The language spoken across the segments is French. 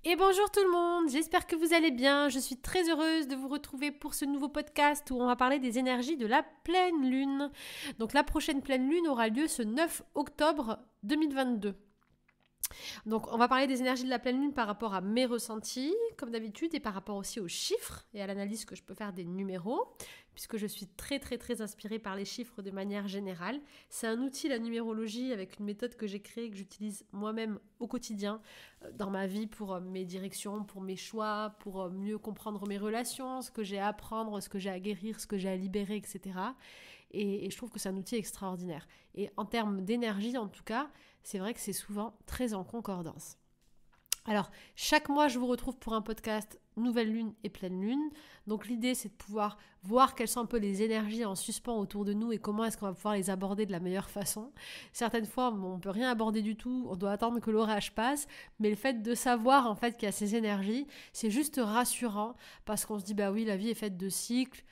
Et bonjour tout le monde, j'espère que vous allez bien. Je suis très heureuse de vous retrouver pour ce nouveau podcast où on va parler des énergies de la pleine lune. Donc la prochaine pleine lune aura lieu ce 9 octobre 2022. Donc on va parler des énergies de la pleine lune par rapport à mes ressentis, comme d'habitude, et par rapport aussi aux chiffres et à l'analyse que je peux faire des numéros, puisque je suis très inspirée par les chiffres de manière générale. C'est un outil, la numérologie, avec une méthode que j'ai créée, que j'utilise moi-même au quotidien, dans ma vie, pour mes directions, pour mes choix, pour mieux comprendre mes relations, ce que j'ai à apprendre, ce que j'ai à guérir, ce que j'ai à libérer, etc. Et je trouve que c'est un outil extraordinaire. Et en termes d'énergie, en tout cas, c'est vrai que c'est souvent très en concordance. Alors, chaque mois, je vous retrouve pour un podcast Nouvelle Lune et Pleine Lune. Donc, l'idée, c'est de pouvoir voir quelles sont un peu les énergies en suspens autour de nous et comment est-ce qu'on va pouvoir les aborder de la meilleure façon. Certaines fois, on ne peut rien aborder du tout, on doit attendre que l'orage passe, mais le fait de savoir en fait qu'il y a ces énergies, c'est juste rassurant parce qu'on se dit, bah oui, la vie est faite de cycles.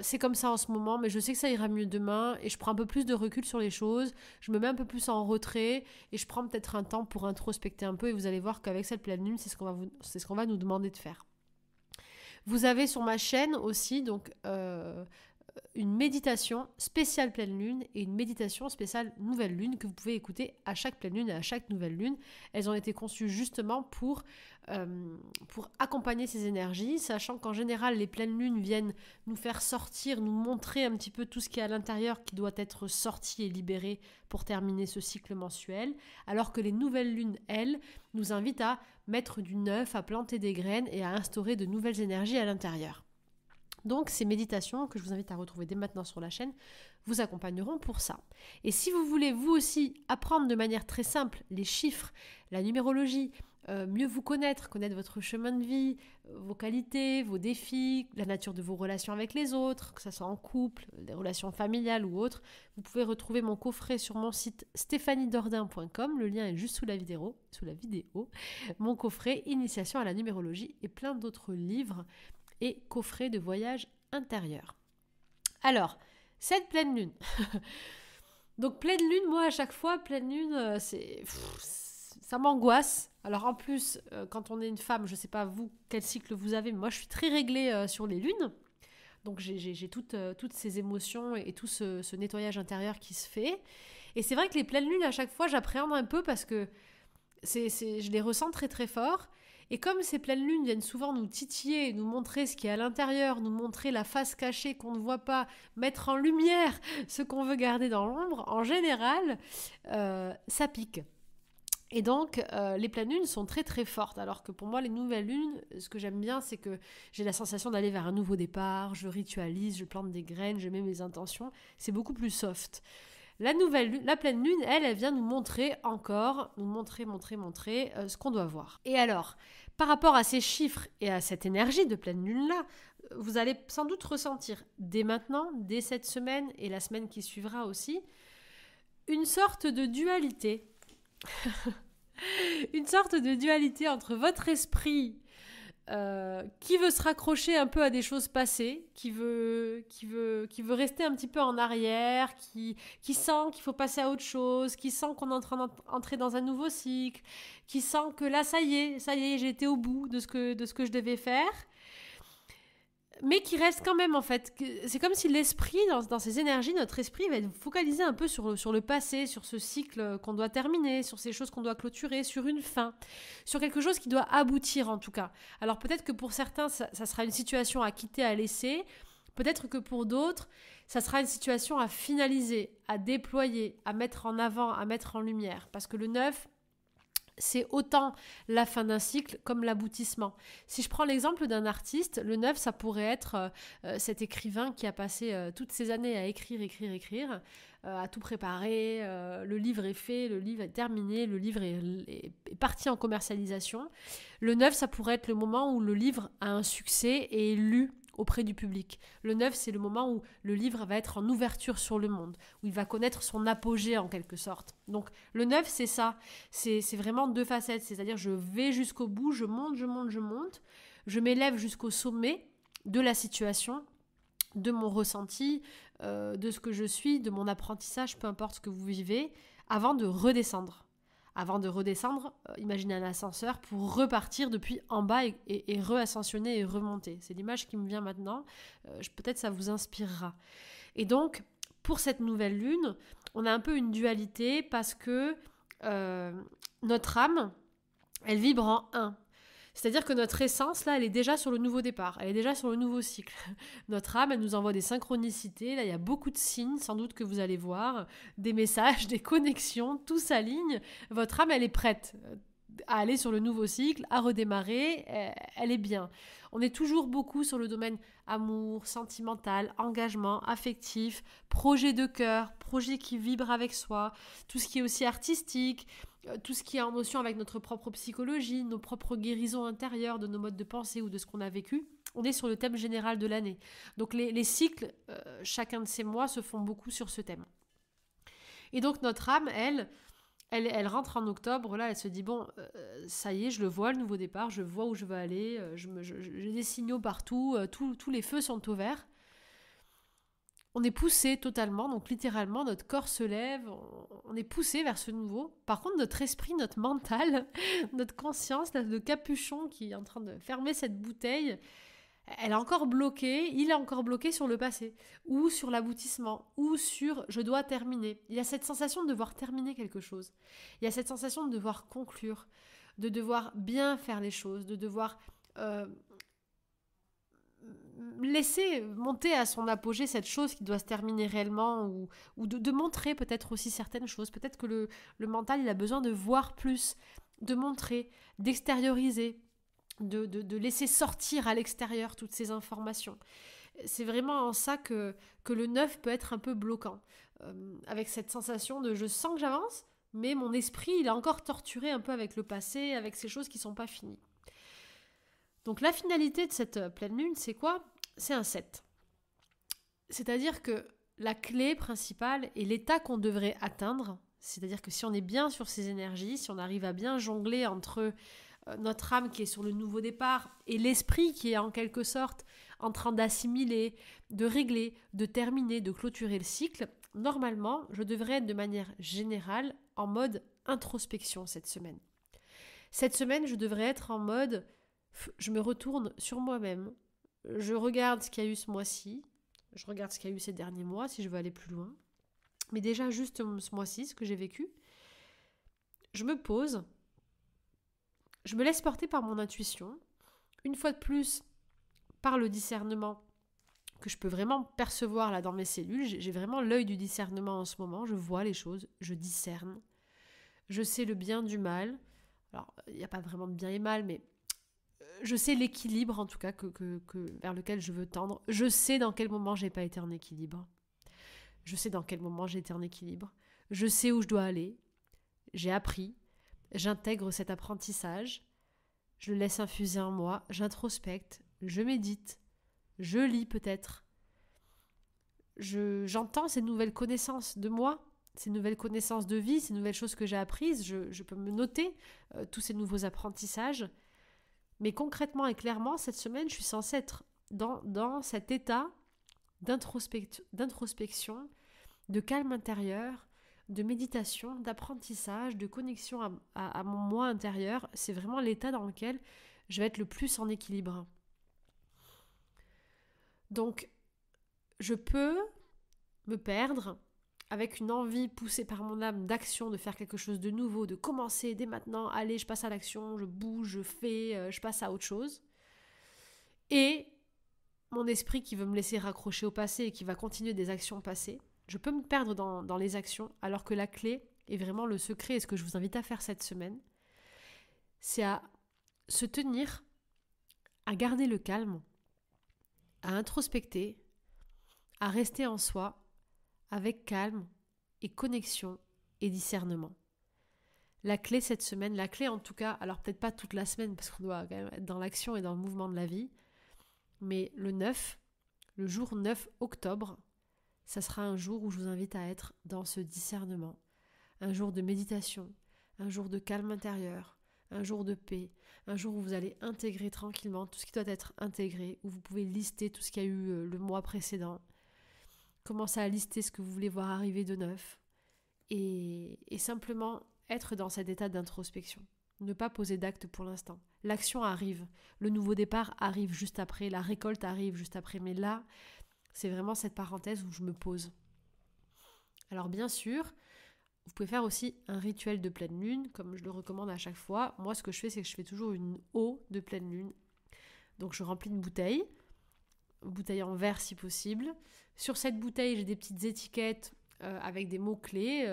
C'est comme ça en ce moment, mais je sais que ça ira mieux demain et je prends un peu plus de recul sur les choses, je me mets un peu plus en retrait et je prends peut-être un temps pour introspecter un peu et vous allez voir qu'avec cette pleine lune, c'est ce qu'on va nous demander de faire. Vous avez sur ma chaîne aussi donc une méditation spéciale pleine lune et une méditation spéciale nouvelle lune que vous pouvez écouter à chaque pleine lune et à chaque nouvelle lune. Elles ont été conçues justement pour accompagner ces énergies, sachant qu'en général les pleines lunes viennent nous faire sortir, nous montrer un petit peu tout ce qui est à l'intérieur qui doit être sorti et libéré pour terminer ce cycle mensuel, alors que les nouvelles lunes, elles, nous invitent à mettre du neuf, à planter des graines et à instaurer de nouvelles énergies à l'intérieur. Donc ces méditations que je vous invite à retrouver dès maintenant sur la chaîne vous accompagneront pour ça. Et si vous voulez vous aussi apprendre de manière très simple les chiffres, la numérologie, mieux vous connaître votre chemin de vie, vos qualités, vos défis, la nature de vos relations avec les autres, que ce soit en couple, des relations familiales ou autres, vous pouvez retrouver mon coffret sur mon site stéphaniedordin.com, le lien est juste sous la vidéo, mon coffret Initiation à la numérologie et plein d'autres livres et coffret de voyage intérieur. Alors, cette pleine lune. Donc pleine lune, moi à chaque fois, pleine lune, ça m'angoisse. Alors en plus, quand on est une femme, je ne sais pas vous, quel cycle vous avez, mais moi je suis très réglée sur les lunes. Donc j'ai toutes ces émotions et tout ce nettoyage intérieur qui se fait. Et c'est vrai que les pleines lunes, à chaque fois, j'appréhende un peu parce que je les ressens très fort. Et comme ces pleines lunes viennent souvent nous titiller, nous montrer ce qui est à l'intérieur, nous montrer la face cachée qu'on ne voit pas, mettre en lumière ce qu'on veut garder dans l'ombre, en général, ça pique. Et donc, les pleines lunes sont très fortes, alors que pour moi, les nouvelles lunes, ce que j'aime bien, c'est que j'ai la sensation d'aller vers un nouveau départ, je ritualise, je plante des graines, je mets mes intentions, c'est beaucoup plus soft. La pleine lune, elle vient nous montrer encore, montrer ce qu'on doit voir. Et alors, par rapport à ces chiffres et à cette énergie de pleine lune-là, vous allez sans doute ressentir dès maintenant, dès cette semaine et la semaine qui suivra aussi, une sorte de dualité. Une sorte de dualité entre votre esprit qui veut se raccrocher un peu à des choses passées, qui veut rester un petit peu en arrière, qui sent qu'il faut passer à autre chose, qui sent qu'on est en train d'entrer dans un nouveau cycle, qui sent que là, ça y est, j'ai été au bout de ce que je devais faire, mais qui reste quand même en fait. C'est comme si l'esprit, dans ces énergies, notre esprit va être focalisé un peu sur le passé, sur ce cycle qu'on doit terminer, sur ces choses qu'on doit clôturer, sur une fin, sur quelque chose qui doit aboutir en tout cas. Alors peut-être que pour certains, ça sera une situation à quitter, à laisser. Peut-être que pour d'autres, ça sera une situation à finaliser, à déployer, à mettre en avant, à mettre en lumière. Parce que le 9... c'est autant la fin d'un cycle comme l'aboutissement. Si je prends l'exemple d'un artiste, le 9, ça pourrait être cet écrivain qui a passé toutes ces années à écrire, à tout préparer, le livre est fait, le livre est terminé, le livre est parti en commercialisation. Le 9, ça pourrait être le moment où le livre a un succès et est lu auprès du public. Le 9, c'est le moment où le livre va être en ouverture sur le monde, où il va connaître son apogée en quelque sorte. Donc le 9, c'est ça. C'est vraiment deux facettes, c'est-à-dire je vais jusqu'au bout, je monte, je m'élève jusqu'au sommet de la situation, de mon ressenti, de ce que je suis, de mon apprentissage, peu importe ce que vous vivez, avant de redescendre. avant de redescendre, imaginez un ascenseur pour repartir depuis en bas et re-ascensionner et remonter. C'est l'image qui me vient maintenant. Peut-être ça vous inspirera. Et donc, pour cette nouvelle lune, on a un peu une dualité parce que notre âme, elle vibre en 1. C'est-à-dire que notre essence, là, elle est déjà sur le nouveau départ, elle est déjà sur le nouveau cycle. Notre âme, elle nous envoie des synchronicités, là, il y a beaucoup de signes, sans doute que vous allez voir, des messages, des connexions, tout s'aligne. Votre âme, elle est prête à aller sur le nouveau cycle, à redémarrer, elle est bien. On est toujours beaucoup sur le domaine amour, sentimental, engagement, affectif, projet de cœur, projet qui vibre avec soi, tout ce qui est aussi artistique, tout ce qui est en motion avec notre propre psychologie, nos propres guérisons intérieures de nos modes de pensée ou de ce qu'on a vécu. On est sur le thème général de l'année. Donc les cycles, chacun de ces mois se font beaucoup sur ce thème. Et donc notre âme, elle rentre en octobre, là, elle se dit, bon, ça y est, je le vois, le nouveau départ, je vois où je veux aller, j'ai des signaux partout, tous les feux sont au vert. On est poussé totalement, donc littéralement, notre corps se lève, on est poussé vers ce nouveau. Par contre, notre esprit, notre mental, notre conscience, le capuchon qui est en train de fermer cette bouteille, elle est encore bloquée, il est encore bloqué sur le passé, ou sur l'aboutissement, ou sur je dois terminer. Il y a cette sensation de devoir terminer quelque chose. Il y a cette sensation de devoir conclure, de devoir bien faire les choses, de devoir laisser monter à son apogée cette chose qui doit se terminer réellement, ou de montrer peut-être aussi certaines choses. Peut-être que le mental, il a besoin de voir plus, de montrer, d'extérioriser, de laisser sortir à l'extérieur toutes ces informations. C'est vraiment en ça que le 9 peut être un peu bloquant, avec cette sensation de je sens que j'avance, mais mon esprit il est encore torturé un peu avec le passé, avec ces choses qui ne sont pas finies. Donc la finalité de cette pleine lune, c'est quoi ? C'est un 7. C'est-à-dire que la clé principale et l'état qu'on devrait atteindre, c'est-à-dire que si on est bien sur ces énergies, si on arrive à bien jongler entre notre âme qui est sur le nouveau départ et l'esprit qui est en quelque sorte en train d'assimiler, de régler, de terminer, de clôturer le cycle, normalement, je devrais être de manière générale en mode introspection cette semaine. Cette semaine, je devrais être en mode je me retourne sur moi-même, je regarde ce qu'il y a eu ce mois-ci, je regarde ce qu'il y a eu ces derniers mois si je veux aller plus loin, mais déjà juste ce mois-ci, ce que j'ai vécu, je me pose, je me laisse porter par mon intuition, une fois de plus par le discernement que je peux vraiment percevoir là dans mes cellules. J'ai vraiment l'œil du discernement en ce moment, je vois les choses, je discerne, je sais le bien du mal. Alors, il n'y a pas vraiment de bien et mal, mais je sais l'équilibre en tout cas vers lequel je veux tendre. Je sais dans quel moment j'ai pas été en équilibre. Je sais dans quel moment j'ai été en équilibre. Je sais où je dois aller. J'ai appris. J'intègre cet apprentissage. Je le laisse infuser en moi. J'introspecte. Je médite. Je lis peut-être. J'entends ces nouvelles connaissances de moi, ces nouvelles connaissances de vie, ces nouvelles choses que j'ai apprises. Je peux me noter tous ces nouveaux apprentissages. Mais concrètement et clairement, cette semaine, je suis censée être dans cet état d'introspection, de calme intérieur, de méditation, d'apprentissage, de connexion à mon moi intérieur. C'est vraiment l'état dans lequel je vais être le plus en équilibre. Donc, je peux me perdre avec une envie poussée par mon âme d'action, de faire quelque chose de nouveau, de commencer dès maintenant, allez, je passe à l'action, je bouge, je fais, je passe à autre chose. Et mon esprit qui veut me laisser raccrocher au passé et qui va continuer des actions passées, je peux me perdre dans les actions, alors que la clé, et vraiment le secret, et ce que je vous invite à faire cette semaine, c'est à se tenir, à garder le calme, à introspecter, à rester en soi, avec calme et connexion et discernement. La clé cette semaine, la clé en tout cas, alors peut-être pas toute la semaine parce qu'on doit quand même être dans l'action et dans le mouvement de la vie, mais le jour 9 octobre, ça sera un jour où je vous invite à être dans ce discernement, un jour de méditation, un jour de calme intérieur, un jour de paix, un jour où vous allez intégrer tranquillement tout ce qui doit être intégré, où vous pouvez lister tout ce qu'il y a eu le mois précédent, commencer à lister ce que vous voulez voir arriver de neuf et simplement être dans cet état d'introspection. Ne pas poser d'acte pour l'instant. L'action arrive, le nouveau départ arrive juste après, la récolte arrive juste après, mais là, c'est vraiment cette parenthèse où je me pose. Alors bien sûr, vous pouvez faire aussi un rituel de pleine lune, comme je le recommande à chaque fois. Moi, ce que je fais, c'est que je fais toujours une eau de pleine lune. Donc je remplis une bouteille en verre si possible. Sur cette bouteille, j'ai des petites étiquettes avec des mots-clés,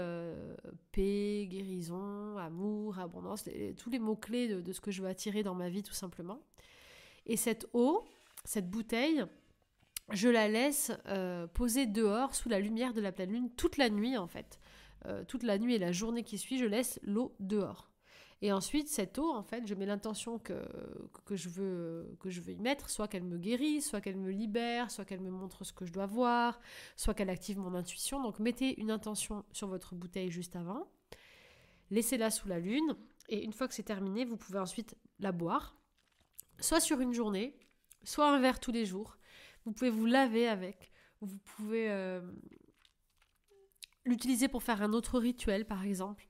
paix, guérison, amour, abondance, tous les mots-clés de ce que je veux attirer dans ma vie tout simplement. Et cette eau, cette bouteille, je la laisse poser dehors sous la lumière de la pleine lune toute la nuit en fait. Toute la nuit et la journée qui suit, je laisse l'eau dehors. Et ensuite, cette eau, en fait, je mets l'intention que je veux y mettre, soit qu'elle me guérisse, soit qu'elle me libère, soit qu'elle me montre ce que je dois voir, soit qu'elle active mon intuition. Donc, mettez une intention sur votre bouteille juste avant, laissez-la sous la lune, et une fois que c'est terminé, vous pouvez ensuite la boire, soit sur une journée, soit un verre tous les jours. Vous pouvez vous laver avec, vous pouvez l'utiliser pour faire un autre rituel, par exemple.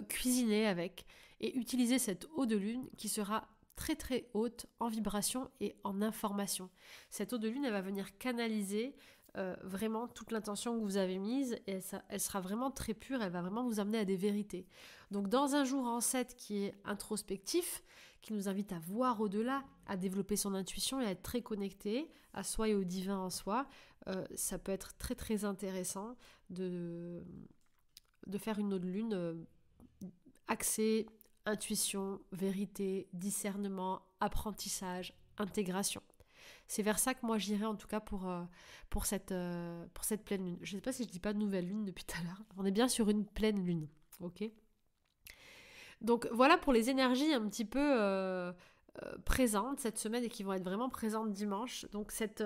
Cuisiner avec et utiliser cette eau de lune qui sera très très haute en vibration et en information. Cette eau de lune, elle va venir canaliser vraiment toute l'intention que vous avez mise et elle sera vraiment très pure, elle va vraiment vous amener à des vérités. Donc dans un jour en 7 qui est introspectif, qui nous invite à voir au-delà, à développer son intuition et à être très connecté à soi et au divin en soi, ça peut être très très intéressant de faire une eau de lune axé, intuition, vérité, discernement, apprentissage, intégration. C'est vers ça que moi j'irais en tout cas pour cette pleine lune. Je ne sais pas si je dis pas nouvelle lune depuis tout à l'heure. On est bien sur une pleine lune, ok ? Donc voilà pour les énergies un petit peu présentes cette semaine et qui vont être vraiment présentes dimanche. Donc cette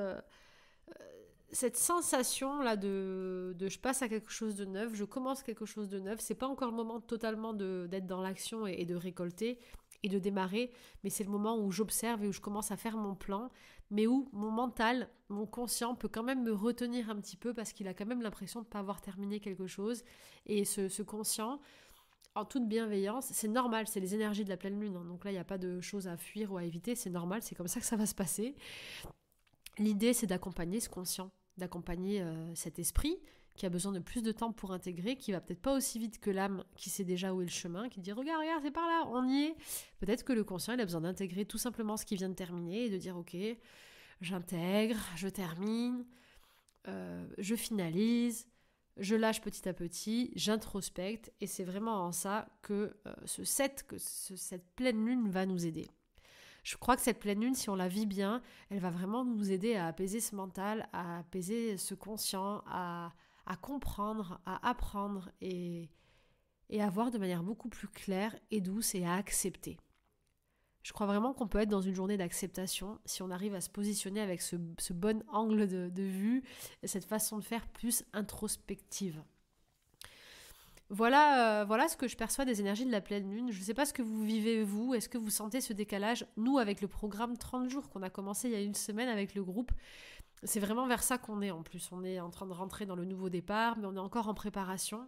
sensation là de je passe à quelque chose de neuf, je commence quelque chose de neuf, c'est pas encore le moment totalement d'être dans l'action et de récolter et de démarrer, mais c'est le moment où j'observe et où je commence à faire mon plan, mais où mon mental, mon conscient peut quand même me retenir un petit peu parce qu'il a quand même l'impression de ne pas avoir terminé quelque chose. Et ce conscient, en toute bienveillance, c'est normal, c'est les énergies de la pleine lune, hein. Donc là il n'y a pas de choses à fuir ou à éviter, c'est normal, c'est comme ça que ça va se passer. L'idée, c'est d'accompagner ce conscient, d'accompagner cet esprit qui a besoin de plus de temps pour intégrer, qui va peut-être pas aussi vite que l'âme qui sait déjà où est le chemin, qui dit regarde, c'est par là, on y est. Peut-être que le conscient, il a besoin d'intégrer tout simplement ce qui vient de terminer et de dire ok, j'intègre, je termine, je finalise, je lâche petit à petit, j'introspecte, et c'est vraiment en ça que cette pleine lune va nous aider. Je crois que cette pleine lune, si on la vit bien, elle va vraiment nous aider à apaiser ce mental, à apaiser ce conscient, à comprendre, à apprendre et à voir de manière beaucoup plus claire et douce et à accepter. Je crois vraiment qu'on peut être dans une journée d'acceptation si on arrive à se positionner avec ce bon angle de vue et cette façon de faire plus introspective. Voilà ce que je perçois des énergies de la pleine lune. Je ne sais pas ce que vous vivez vous, est-ce que vous sentez ce décalage ? Nous, avec le programme 30 jours qu'on a commencé il y a une semaine avec le groupe, c'est vraiment vers ça qu'on est en plus. On est en train de rentrer dans le nouveau départ, mais on est encore en préparation.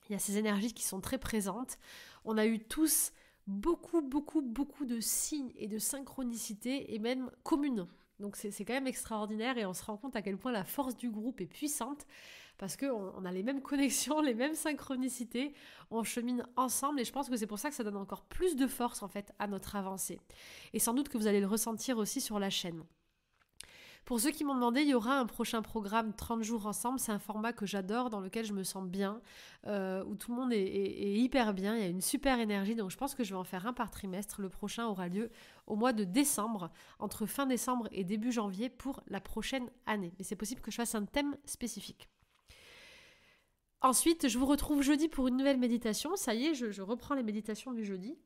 Il y a ces énergies qui sont très présentes. On a eu tous beaucoup de signes et de synchronicités et même communes. Donc c'est quand même extraordinaire et on se rend compte à quel point la force du groupe est puissante parce qu'on a les mêmes connexions, les mêmes synchronicités, on chemine ensemble et je pense que c'est pour ça que ça donne encore plus de force en fait à notre avancée. Et sans doute que vous allez le ressentir aussi sur la chaîne. Pour ceux qui m'ont demandé, il y aura un prochain programme 30 jours ensemble. C'est un format que j'adore, dans lequel je me sens bien, où tout le monde est hyper bien. Il y a une super énergie, donc je pense que je vais en faire un par trimestre. Le prochain aura lieu au mois de décembre, entre fin décembre et début janvier pour la prochaine année. Mais c'est possible que je fasse un thème spécifique. Ensuite, je vous retrouve jeudi pour une nouvelle méditation. Ça y est, je reprends les méditations du jeudi.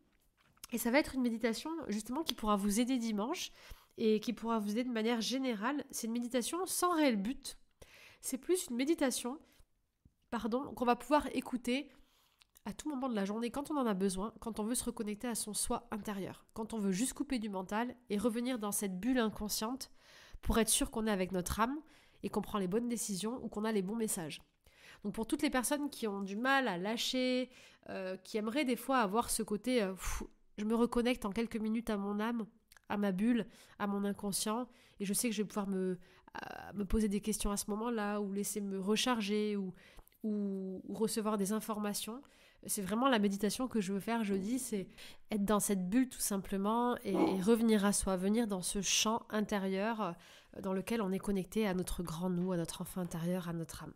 Et ça va être une méditation justement qui pourra vous aider dimanche et qui pourra vous aider de manière générale. C'est une méditation sans réel but. C'est plus une méditation qu'on va pouvoir écouter à tout moment de la journée, quand on en a besoin, quand on veut se reconnecter à son soi intérieur, quand on veut juste couper du mental et revenir dans cette bulle inconsciente pour être sûr qu'on est avec notre âme et qu'on prend les bonnes décisions ou qu'on a les bons messages. Donc pour toutes les personnes qui ont du mal à lâcher, qui aimeraient des fois avoir ce côté je me reconnecte en quelques minutes à mon âme, à ma bulle, à mon inconscient, et je sais que je vais pouvoir me poser des questions à ce moment-là, ou laisser me recharger, ou recevoir des informations. C'est vraiment la méditation que je veux faire jeudi, c'est être dans cette bulle tout simplement et revenir à soi, venir dans ce champ intérieur dans lequel on est connecté à notre grand nous, à notre enfant intérieur, à notre âme.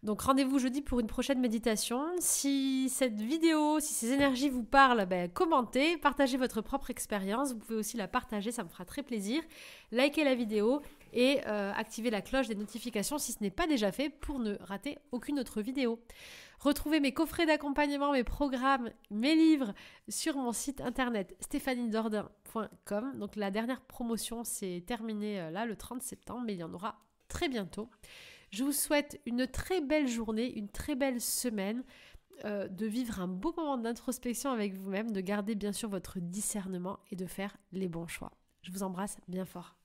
Donc rendez-vous jeudi pour une prochaine méditation. Si cette vidéo, si ces énergies vous parlent, commentez, partagez votre propre expérience. Vous pouvez aussi la partager, ça me fera très plaisir. Likez la vidéo et activez la cloche des notifications si ce n'est pas déjà fait pour ne rater aucune autre vidéo. Retrouvez mes coffrets d'accompagnement, mes programmes, mes livres sur mon site internet stephaniedordain.com. Donc la dernière promotion s'est terminée là le 30 septembre, mais il y en aura très bientôt. Je vous souhaite une très belle journée, une très belle semaine, de vivre un beau moment d'introspection avec vous-même, de garder bien sûr votre discernement et de faire les bons choix. Je vous embrasse bien fort.